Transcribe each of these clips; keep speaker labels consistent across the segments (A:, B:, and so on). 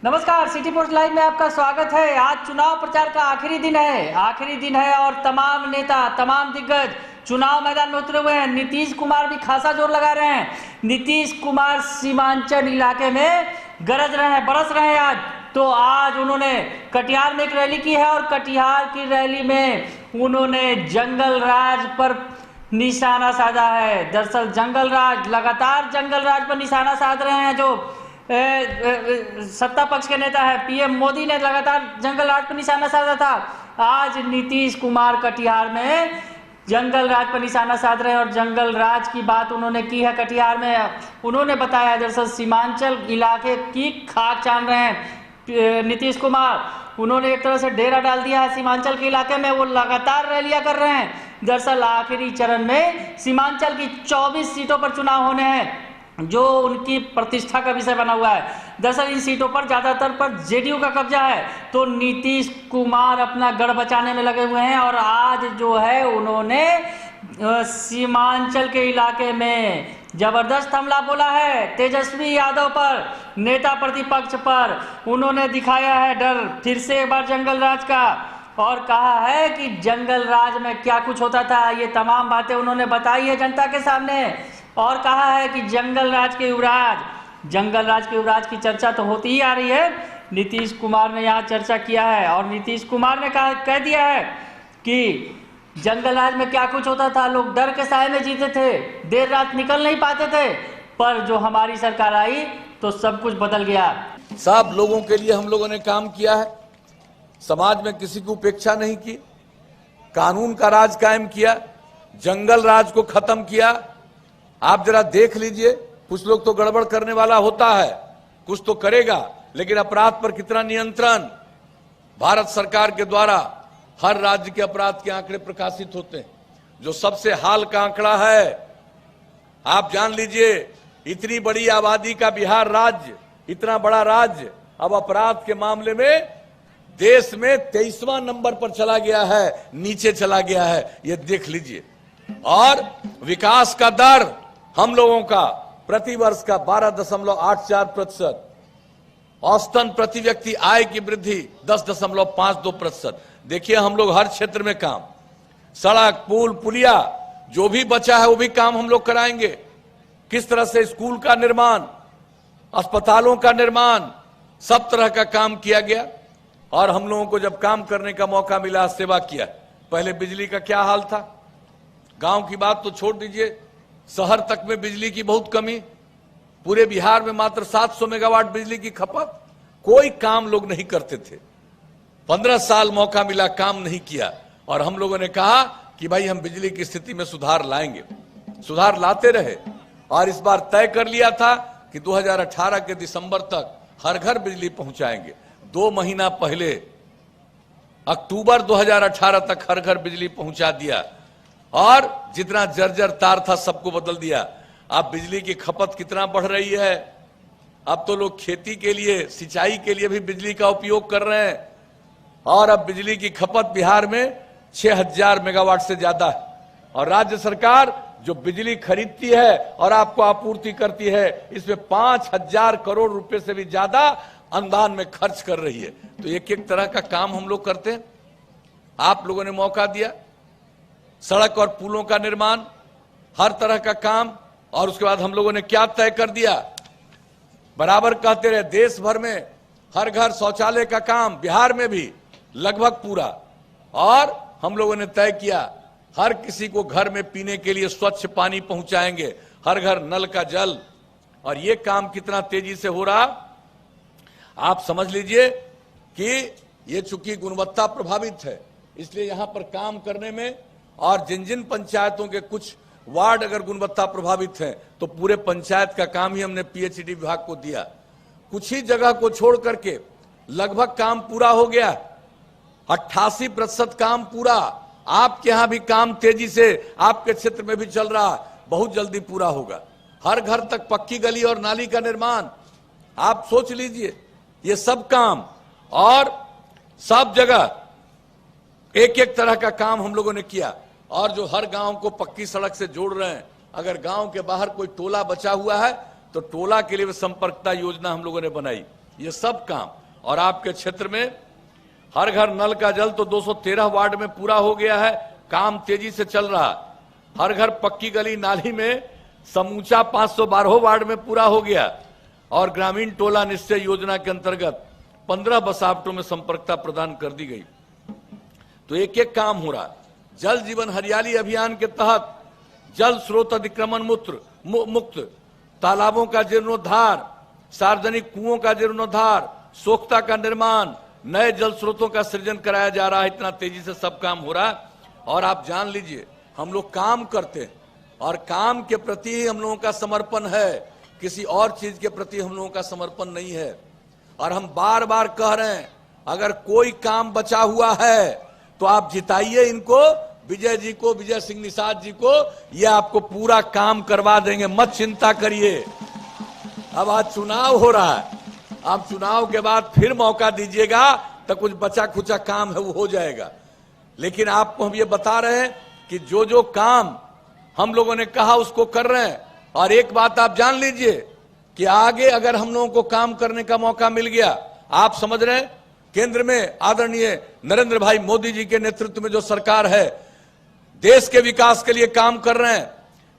A: नमस्कार, city post live में आपका स्वागत है। आज चुनाव प्रचार का आखिरी दिन है और तमाम नेता, तमाम दिग्गज चुनाव मैदान में उतरे हुए हैं। नीतीश कुमार भी खासा जोर लगा रहे हैं। नीतीश कुमार सीमांचल इलाके में गरज रहे हैं, बरस रहे हैं। आज उन्होंने कटिहार में एक रैली की है और कटिहार की रैली में उन्होंने जंगल राज पर निशाना साधा है। दरअसल लगातार जंगल राज पर निशाना साध रहे हैं जो सत्ता पक्ष के नेता है। पीएम मोदी ने लगातार जंगल राज पर निशाना साधा था। आज नीतीश कुमार कटिहार में जंगल राज पर निशाना साध रहे हैं और जंगल राज की बात उन्होंने की है। कटिहार में उन्होंने बताया दरअसल सीमांचल इलाके की खाक छान रहे हैं नीतीश कुमार। उन्होंने एक तरह से डेरा डाल दिया है सीमांचल के इलाके में। वो लगातार रैलियां कर रहे हैं। दरअसल आखिरी चरण में सीमांचल की 24 सीटों पर चुनाव होने हैं जो उनकी प्रतिष्ठा का विषय बना हुआ है। दरअसल इन सीटों पर ज्यादातर पर जेडीयू का कब्जा है, तो नीतीश कुमार अपना गढ़ बचाने में लगे हुए हैं। और आज जो है उन्होंने सीमांचल के इलाके में जबरदस्त हमला बोला है तेजस्वी यादव पर, नेता प्रतिपक्ष पर। उन्होंने दिखाया है डर फिर से एक बार जंगल राज का और कहा है कि जंगल राज में क्या कुछ होता था, ये तमाम बातें उन्होंने बताई है जनता के सामने। और कहा है कि जंगल राज के युवराज की चर्चा तो होती ही आ रही है। नीतीश कुमार ने यहाँ चर्चा किया है और नीतीश कुमार ने कह दिया है कि जंगल राज में क्या कुछ होता था। लोग डर के साए में जीते थे, देर रात निकल नहीं पाते थे, पर जो हमारी सरकार आई तो सब कुछ बदल गया।
B: सब लोगों के लिए हम लोगों ने काम किया है, समाज में किसी की उपेक्षा नहीं की, कानून का राज कायम किया, जंगल राज को खत्म किया। आप जरा देख लीजिए, कुछ लोग तो गड़बड़ करने वाला होता है, कुछ तो करेगा, लेकिन अपराध पर कितना नियंत्रण भारत सरकार के द्वारा हर राज्य के अपराध के आंकड़े प्रकाशित होते हैं। जो सबसे हाल का आंकड़ा है, आप जान लीजिए, इतनी बड़ी आबादी का बिहार राज्य, इतना बड़ा राज्य अब अपराध के मामले में देश में 23वां नंबर पर चला गया है, नीचे चला गया है, ये देख लीजिए। और विकास का दर हम लोगों का प्रति वर्ष का 12.84%, औसतन प्रति व्यक्ति आय की वृद्धि 10.52%। देखिए हम लोग हर क्षेत्र में काम, सड़क, पुल, पुलिया, जो भी बचा है वो भी काम हम लोग कराएंगे। किस तरह से स्कूल का निर्माण, अस्पतालों का निर्माण, सब तरह का काम किया गया। और हम लोगों को जब काम करने का मौका मिला, सेवा किया। पहले बिजली का क्या हाल था, गांव की बात तो छोड़ दीजिए, शहर तक में बिजली की बहुत कमी, पूरे बिहार में मात्र 700 मेगावाट बिजली की खपत, कोई काम लोग नहीं करते थे। 15 साल मौका मिला, काम नहीं किया। और हम लोगों ने कहा कि भाई हम बिजली की स्थिति में सुधार लाएंगे, सुधार लाते रहे। और इस बार तय कर लिया था कि 2018 के दिसंबर तक हर घर बिजली पहुंचाएंगे। 2 महीना पहले अक्टूबर 2018 तक हर घर बिजली पहुंचा दिया और जितना जर्जर तार था सबको बदल दिया। अब बिजली की खपत कितना बढ़ रही है, अब तो लोग खेती के लिए, सिंचाई के लिए भी बिजली का उपयोग कर रहे हैं। और अब बिजली की खपत बिहार में 6000 मेगावाट से ज्यादा है। और राज्य सरकार जो बिजली खरीदती है और आपको आपूर्ति करती है, इसमें 5000 करोड़ रुपए से भी ज्यादा अनुदान में खर्च कर रही है। तो एक एक तरह का काम हम लोग करते हैं। आप लोगों ने मौका दिया, सड़क और पुलों का निर्माण, हर तरह का काम। और उसके बाद हम लोगों ने क्या तय कर दिया, बराबर कहते रहे, देश भर में हर घर शौचालय का काम बिहार में भी लगभग पूरा। और हम लोगों ने तय किया हर किसी को घर में पीने के लिए स्वच्छ पानी पहुंचाएंगे, हर घर नल का जल। और ये काम कितना तेजी से हो रहा, आप समझ लीजिए कि ये चूंकि गुणवत्ता प्रभावित है, इसलिए यहां पर काम करने में, और जिन जिन पंचायतों के कुछ वार्ड अगर गुणवत्ता प्रभावित हैं तो पूरे पंचायत का काम ही हमने पीएचईडी विभाग को दिया। कुछ ही जगह को छोड़ करके लगभग काम पूरा हो गया, 88% काम पूरा। आपके यहां भी काम तेजी से आपके क्षेत्र में भी चल रहा है, बहुत जल्दी पूरा होगा। हर घर तक पक्की गली और नाली का निर्माण, आप सोच लीजिए ये सब काम। और सब जगह एक एक तरह का काम हम लोगों ने किया। और जो हर गांव को पक्की सड़क से जोड़ रहे हैं, अगर गांव के बाहर कोई टोला बचा हुआ है तो टोला के लिए संपर्कता योजना हम लोगों ने बनाई। ये सब काम। और आपके क्षेत्र में हर घर नल का जल तो 213 वार्ड में पूरा हो गया है, काम तेजी से चल रहा। हर घर पक्की गली नाली में समूचा 512 वार्ड में पूरा हो गया। और ग्रामीण टोला निश्चय योजना के अंतर्गत 15 बसावटों में संपर्कता प्रदान कर दी गई। तो एक एक काम हो रहा। जल जीवन हरियाली अभियान के तहत जल स्रोत अतिक्रमण मुक्त, तालाबों का जीर्णोद्धार, सार्वजनिक कुओं का जीर्णोद्धार, सोख्ता का निर्माण, नए जल स्रोतों का सृजन कराया जा रहा है। इतना तेजी से सब काम हो रहा है। और आप जान लीजिए, हम लोग काम करते हैं और काम के प्रति ही हम लोगों का समर्पण है, किसी और चीज के प्रति हम लोगों का समर्पण नहीं है। और हम बार बार कह रहे हैं, अगर कोई काम बचा हुआ है तो आप जिताइए इनको, विजय जी को, विजय सिंह निषाद जी को, ये आपको पूरा काम करवा देंगे, मत चिंता करिए। अब आज चुनाव हो रहा है, आप चुनाव के बाद फिर मौका दीजिएगा तो कुछ बचा खुचा काम है वो हो जाएगा। लेकिन आपको हम ये बता रहे हैं कि जो जो काम हम लोगों ने कहा उसको कर रहे हैं। और एक बात आप जान लीजिए कि आगे अगर हम लोगों को काम करने का मौका मिल गया, आप समझ रहे हैं केंद्र में आदरणीय नरेंद्र भाई मोदी जी के नेतृत्व में जो सरकार है, देश के विकास के लिए काम कर रहे हैं,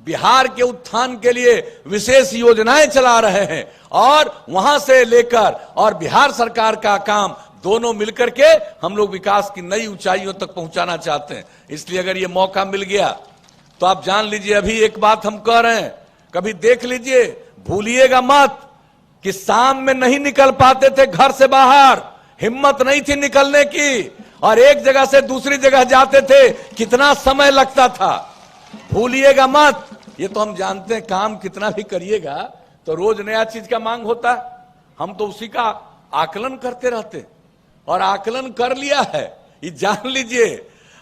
B: बिहार के उत्थान के लिए विशेष योजनाएं चला रहे हैं। और वहां से लेकर और बिहार सरकार का काम दोनों मिलकर के हम लोग विकास की नई ऊंचाइयों तक पहुंचाना चाहते हैं। इसलिए अगर ये मौका मिल गया तो आप जान लीजिए, अभी एक बात हम कह रहे हैं, कभी देख लीजिए, भूलिएगा मत कि शाम में नहीं निकल पाते थे घर से बाहर, हिम्मत नहीं थी निकलने की, और एक जगह से दूसरी जगह जाते थे, कितना समय लगता था। भूलिएगा मत। ये तो हम जानते हैं, काम कितना भी करिएगा तो रोज नया चीज का मांग होता है। हम तो उसी का आकलन करते रहते और आकलन कर लिया है। ये जान लीजिए,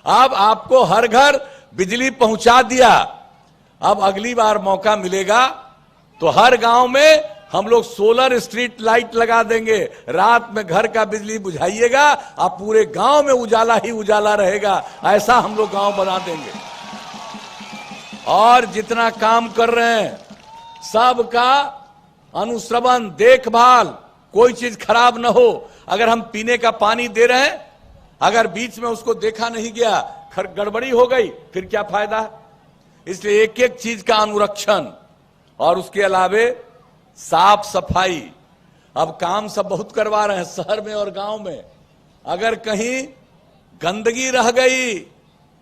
B: अब आपको हर घर बिजली पहुंचा दिया। अब अगली बार मौका मिलेगा तो हर गांव में हम लोग सोलर स्ट्रीट लाइट लगा देंगे। रात में घर का बिजली बुझाइएगा, अब पूरे गांव में उजाला ही उजाला रहेगा। ऐसा हम लोग गांव बना देंगे। और जितना काम कर रहे हैं सबका अनुश्रवण, देखभाल, कोई चीज खराब न हो। अगर हम पीने का पानी दे रहे हैं, अगर बीच में उसको देखा नहीं गया, गड़बड़ी हो गई, फिर क्या फायदा है। इसलिए एक एक चीज का अनुरक्षण और उसके अलावे साफ सफाई। अब काम सब बहुत करवा रहे हैं शहर में और गांव में। अगर कहीं गंदगी रह गई,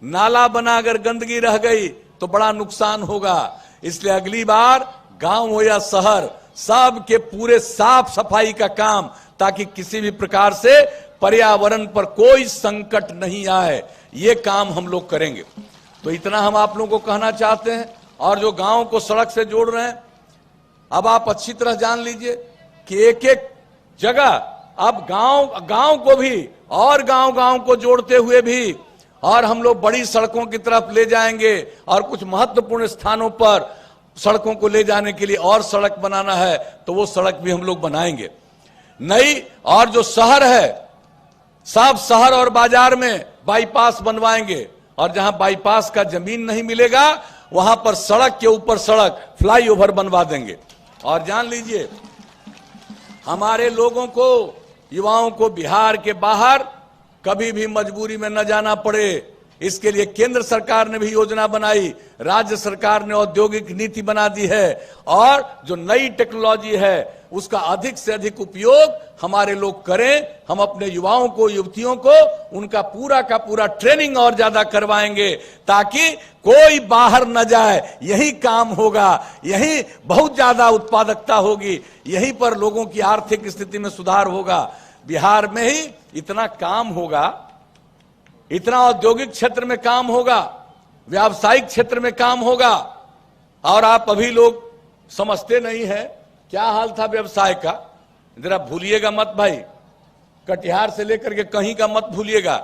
B: नाला बना अगर गंदगी रह गई तो बड़ा नुकसान होगा। इसलिए अगली बार गांव हो या शहर, सब के पूरे साफ सफाई का काम, ताकि किसी भी प्रकार से पर्यावरण पर कोई संकट नहीं आए, ये काम हम लोग करेंगे। तो इतना हम आप लोगों को कहना चाहते हैं। और जो गांव को सड़क से जोड़ रहे हैं, अब आप अच्छी तरह जान लीजिए कि एक एक जगह अब गांव को भी और गांव को जोड़ते हुए भी और हम लोग बड़ी सड़कों की तरफ ले जाएंगे। और कुछ महत्वपूर्ण स्थानों पर सड़कों को ले जाने के लिए और सड़क बनाना है तो वो सड़क भी हम लोग बनाएंगे नई। और जो शहर है, सब शहर और बाजार में बाईपास बनवाएंगे। और जहां बाईपास का जमीन नहीं मिलेगा वहां पर सड़क के ऊपर सड़क, फ्लाईओवर बनवा देंगे। और जान लीजिए, हमारे लोगों को, युवाओं को बिहार के बाहर कभी भी मजबूरी में न जाना पड़े, इसके लिए केंद्र सरकार ने भी योजना बनाई, राज्य सरकार ने औद्योगिक नीति बना दी है। और जो नई टेक्नोलॉजी है उसका अधिक से अधिक उपयोग हमारे लोग करें। हम अपने युवाओं को, युवतियों को उनका पूरा का पूरा ट्रेनिंग और ज्यादा करवाएंगे, ताकि कोई बाहर न जाए। यही काम होगा, यही बहुत ज्यादा उत्पादकता होगी, यहीं पर लोगों की आर्थिक स्थिति में सुधार होगा। बिहार में ही इतना काम होगा, इतना औद्योगिक क्षेत्र में काम होगा, व्यावसायिक क्षेत्र में काम होगा। और आप अभी लोग समझते नहीं है क्या हाल था व्यवसाय का। जरा भूलिएगा मत भाई, कटिहार से लेकर के कहीं का मत भूलिएगा।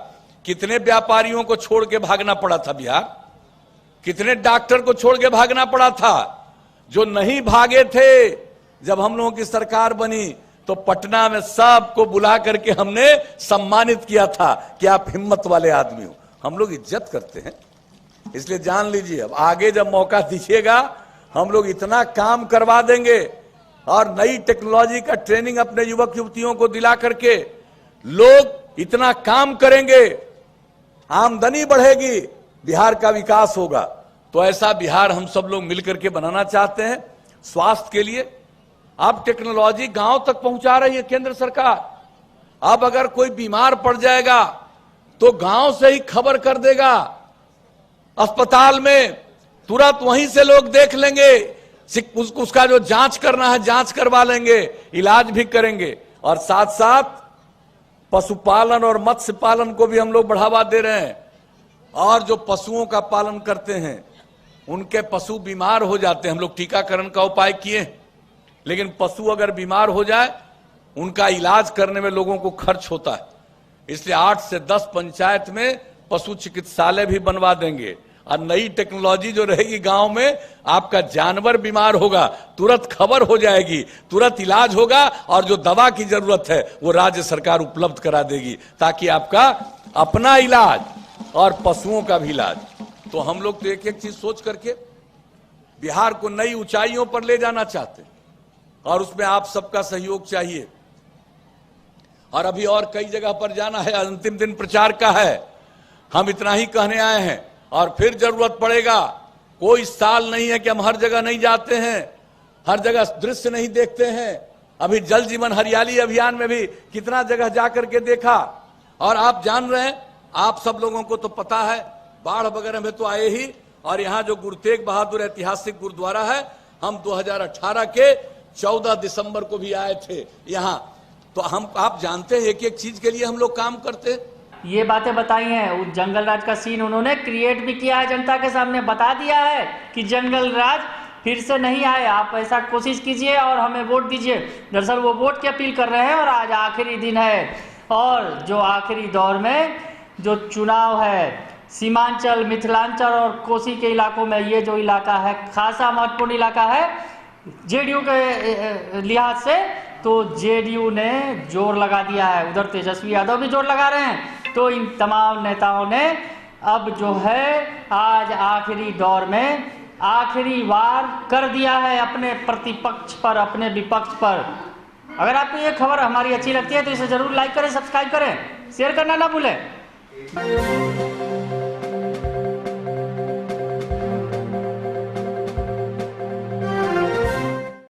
B: कितने व्यापारियों को छोड़ के भागना पड़ा था बिहार, कितने डॉक्टर को छोड़ के भागना पड़ा था। जो नहीं भागे थे, जब हम लोगों की सरकार बनी तो पटना में सबको बुला करके हमने सम्मानित किया था कि आप हिम्मत वाले आदमी हो। हम लोग इज्जत करते हैं। इसलिए जान लीजिए, अब आगे जब मौका दीजिएगा हम लोग इतना काम करवा देंगे और नई टेक्नोलॉजी का ट्रेनिंग अपने युवक युवतियों को दिला करके लोग इतना काम करेंगे, आमदनी बढ़ेगी, बिहार का विकास होगा। तो ऐसा बिहार हम सब लोग मिलकर के बनाना चाहते हैं। स्वास्थ्य के लिए अब टेक्नोलॉजी गांव तक पहुंचा रही है केंद्र सरकार। अब अगर कोई बीमार पड़ जाएगा तो गांव से ही खबर कर देगा, अस्पताल में तुरंत वहीं से लोग देख लेंगे, उसका जो जांच करना है जांच करवा लेंगे, इलाज भी करेंगे। और साथ साथ पशुपालन और मत्स्य पालन को भी हम लोग बढ़ावा दे रहे हैं। और जो पशुओं का पालन करते हैं उनके पशु बीमार हो जाते हैं, हम लोग टीकाकरण का उपाय किए, लेकिन पशु अगर बीमार हो जाए उनका इलाज करने में लोगों को खर्च होता है। इसलिए 8 से 10 पंचायत में पशु चिकित्सालय भी बनवा देंगे। और नई टेक्नोलॉजी जो रहेगी गांव में, आपका जानवर बीमार होगा तुरंत खबर हो जाएगी, तुरंत इलाज होगा, और जो दवा की जरूरत है वो राज्य सरकार उपलब्ध करा देगी, ताकि आपका अपना इलाज और पशुओं का भी इलाज। तो हम लोग तो एक एक चीज सोच करके बिहार को नई ऊंचाइयों पर ले जाना चाहते हैं, और उसमें आप सबका सहयोग चाहिए। और अभी और कई जगह पर जाना है, अंतिम दिन प्रचार का है। हम इतना ही कहने आए हैं, और फिर जरूरत पड़ेगा। कोई साल नहीं है कि हम हर जगह नहीं जाते हैं, हर जगह दृश्य नहीं देखते हैं। अभी जल जीवन हरियाली अभियान में भी कितना जगह जाकर के देखा। और आप जान रहे हैं, आप सब लोगों को तो पता है, बाढ़ वगैरह में तो आए ही। और यहाँ जो गुरु तेग बहादुर ऐतिहासिक गुरुद्वारा है, हम 2018 के 14 दिसंबर को भी आए थे यहाँ। तो हम, आप जानते हैं, एक एक चीज के लिए हम लोग काम करते हैं।
A: ये बातें बताई हैं, उस जंगल राज का सीन उन्होंने क्रिएट भी किया है, जनता के सामने बता दिया है कि जंगल राज फिर से नहीं आए। आप ऐसा कोशिश कीजिए और हमें वोट दीजिए। दरअसल वो वोट की अपील कर रहे हैं, और आज आखिरी दिन है। और जो आखिरी दौर में जो चुनाव है, सीमांचल, मिथिलांचल और कोसी के इलाकों में, ये जो इलाका है खासा महत्वपूर्ण इलाका है जेडीयू के लिहाज से। तो जेडीयू ने जोर लगा दिया है, उधर तेजस्वी यादव भी जोर लगा रहे हैं। तो इन तमाम नेताओं ने अब जो है आज आखिरी दौर में आखिरी वार कर दिया है अपने प्रतिपक्ष पर, अपने विपक्ष पर। अगर आपको ये खबर हमारी अच्छी लगती है तो इसे जरूर लाइक करें, सब्सक्राइब करें, शेयर करना ना भूलें।